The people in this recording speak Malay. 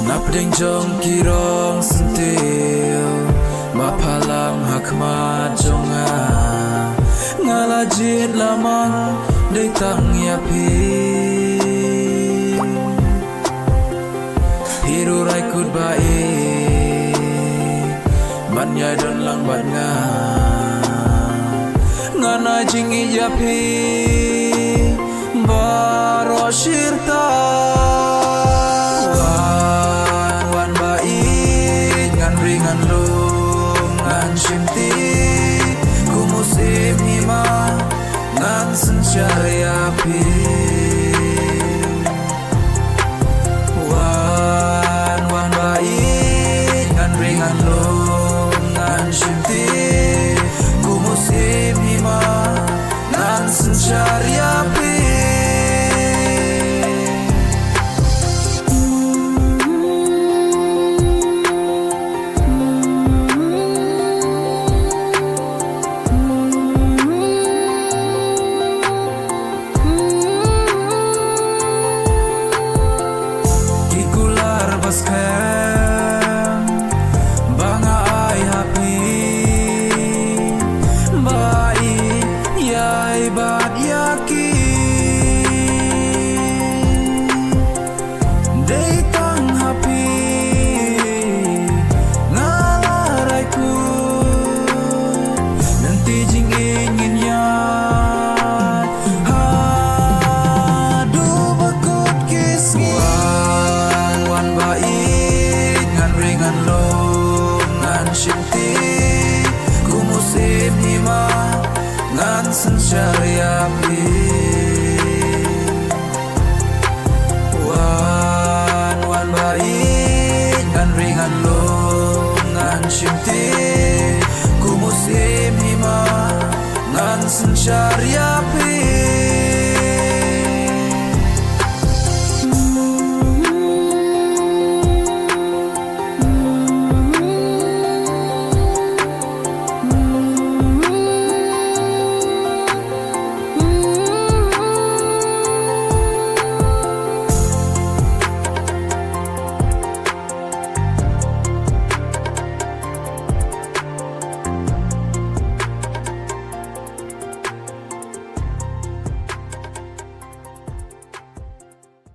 Napdeng jong kirong sentil mapalang hakmat jonga ngalajit lamang detang yapi hiru raikut baik banya don lang bat ngana jing yapi baro shirta wan baik ngan ringan lung ngan shimti ku musim hima ngan sencari api wan baik ngan ringan lung ngan shimti ku musim hima ngan sencari api banga ai happy bai yai bat yaki dei tang happy ngalarai ku nanti jing ingin ya hadu bakut kismi wan baik ngan ringan lom ngan shimti ku musim hima ngan sencari api wan baik ngan ringan lom ngan shimti ku musim hima ngan sencari api